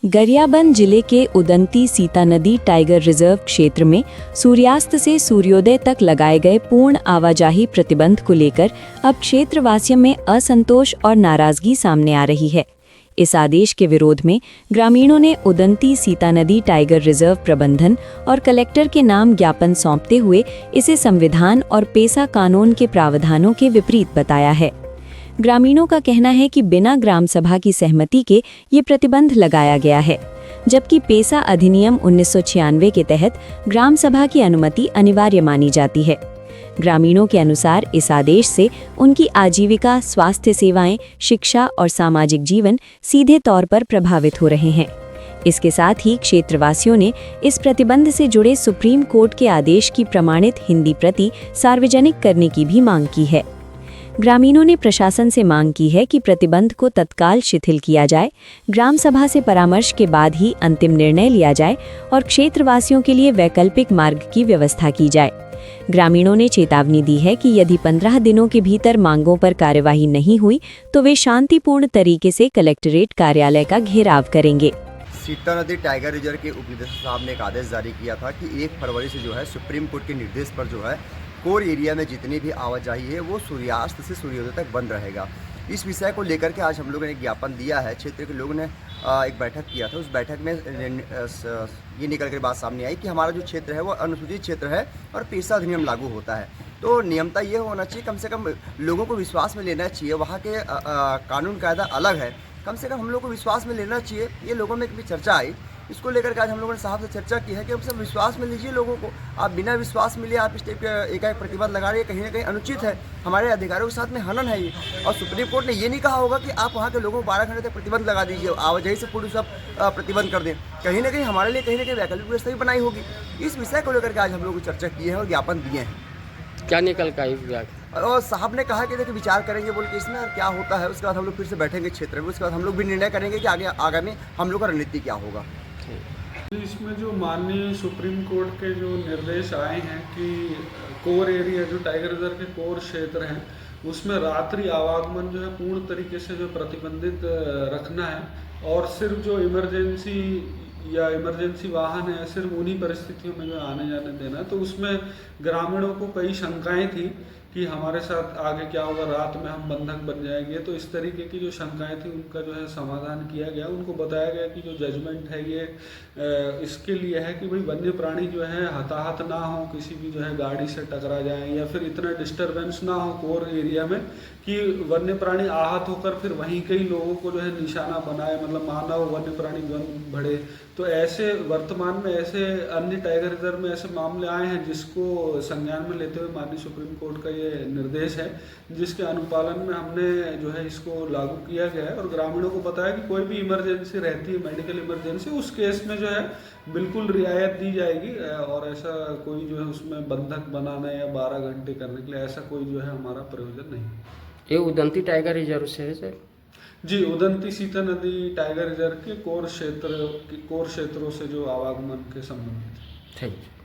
गरियाबंद जिले के उदंती सीता नदी टाइगर रिजर्व क्षेत्र में सूर्यास्त से सूर्योदय तक लगाए गए पूर्ण आवाजाही प्रतिबंध को लेकर अब क्षेत्रवासियों में असंतोष और नाराजगी सामने आ रही है। इस आदेश के विरोध में ग्रामीणों ने उदंती सीता नदी टाइगर रिजर्व प्रबंधन और कलेक्टर के नाम ज्ञापन सौंपते हुए इसे संविधान और पेसा कानून के प्रावधानों के विपरीत बताया है। ग्रामीणों का कहना है कि बिना ग्राम सभा की सहमति के ये प्रतिबंध लगाया गया है, जबकि पेसा अधिनियम 1996 के तहत ग्राम सभा की अनुमति अनिवार्य मानी जाती है। ग्रामीणों के अनुसार इस आदेश से उनकी आजीविका, स्वास्थ्य सेवाएं, शिक्षा और सामाजिक जीवन सीधे तौर पर प्रभावित हो रहे हैं। इसके साथ ही क्षेत्रवासियों ने इस प्रतिबंध से जुड़े सुप्रीम कोर्ट के आदेश की प्रमाणित हिंदी प्रति सार्वजनिक करने की भी मांग की है। ग्रामीणों ने प्रशासन से मांग की है कि प्रतिबंध को तत्काल शिथिल किया जाए, ग्राम सभा से परामर्श के बाद ही अंतिम निर्णय लिया जाए और क्षेत्रवासियों के लिए वैकल्पिक मार्ग की व्यवस्था की जाए। ग्रामीणों ने चेतावनी दी है कि यदि 15 दिनों के भीतर मांगों पर कार्यवाही नहीं हुई तो वे शांतिपूर्ण तरीके से कलेक्ट्रेट कार्यालय का घेराव करेंगे। सीता नदी टाइगर रिजर्व के उपनिदेशक साहब ने एक आदेश जारी किया था कि 1 फरवरी से जो है सुप्रीम कोर्ट के निर्देश पर जो है कोर एरिया में जितनी भी आवाजाही है वो सूर्यास्त से सूर्योदय तक बंद रहेगा। इस विषय को लेकर के आज हम लोगों ने एक ज्ञापन दिया है। क्षेत्र के लोगों ने एक बैठक किया था। उस बैठक में ये निकल कर बात सामने आई कि हमारा जो क्षेत्र है वो अनुसूचित क्षेत्र है और पेसा अधिनियम लागू होता है। तो नियमता ये होना चाहिए, कम से कम लोगों को विश्वास में लेना चाहिए। वहाँ के कानून कायदा अलग है, कम से कम हम लोग को विश्वास में लेना चाहिए। ये लोगों में भी चर्चा आई, इसको लेकर के आज हम लोगों ने साहब से चर्चा की है कि हम सब विश्वास में लीजिए लोगों को। आप बिना विश्वास में लिए आप इस टाइप का एकाएक प्रतिबंध लगा रहे हैं, कहीं ना कहीं अनुचित है। हमारे अधिकारियों के साथ में हनन है ये। और सुप्रीम कोर्ट ने ये नहीं कहा होगा कि आप वहाँ के लोगों को 12 घंटे तक प्रतिबंध लगा दीजिए, आवाजाही से पूरी सब प्रतिबंध कर दें। कहीं ना कहीं हमारे लिए कहीं ना कहीं वैकल्पिक व्यवस्था भी बनाई होगी। इस विषय को लेकर के आज हम लोग चर्चा किए हैं और ज्ञापन दिए हैं। क्या निकल का और साहब ने कहा कि देखिए विचार करेंगे बोल के इसमें क्या होता है। उसके बाद हम लोग फिर से बैठेंगे क्षेत्र में, उसके बाद हम लोग भी निर्णय करेंगे कि आगामी हम लोग का रणनीति क्या होगा। इसमें जो माननीय सुप्रीम कोर्ट के जो निर्देश आए हैं कि कोर एरिया जो टाइगर रिजर्व के कोर क्षेत्र हैं उसमें रात्रि आवागमन जो है पूर्ण तरीके से जो प्रतिबंधित रखना है और सिर्फ जो इमरजेंसी वाहन है सिर्फ उन्हीं परिस्थितियों में जो आने जाने देना है। तो उसमें ग्रामीणों को कई शंकाएं थी कि हमारे साथ आगे क्या होगा, रात में हम बंधक बन जाएंगे। तो इस तरीके की जो शंकाएं थी उनका जो है समाधान किया गया। उनको बताया गया कि जो जजमेंट है ये इसके लिए है कि भाई वन्य प्राणी जो है हताहत ना हो, किसी भी जो है गाड़ी से टकरा जाए या फिर इतना डिस्टरबेंस ना हो कोर एरिया में कि वन्य प्राणी आहत होकर फिर वहीं कई लोगों को जो है निशाना बनाए, मतलब मानव वन्य प्राणी बढ़े। तो ऐसे वर्तमान में ऐसे अन्य टाइगर रिजर्व में ऐसे मामले आए हैं जिसको संज्ञान में लेते हुए माननीय सुप्रीम कोर्ट का ये निर्देश है, जिसके अनुपालन में हमने जो है इसको लागू किया गया है। और ग्रामीणों को बताया कि कोई भी इमरजेंसी रहती है, मेडिकल इमरजेंसी, उस केस में जो है बिल्कुल रियायत दी जाएगी और ऐसा कोई जो है उसमें बंधक बनाना या 12 घंटे करने के लिए ऐसा कोई जो है हमारा प्रयोजन नहीं। ये उदंती टाइगर रिजर्व से है सर? जी, उदंती सीता नदी टाइगर रिजर्व के कोर क्षेत्रों से जो आवागमन के संबंधित। Thank you.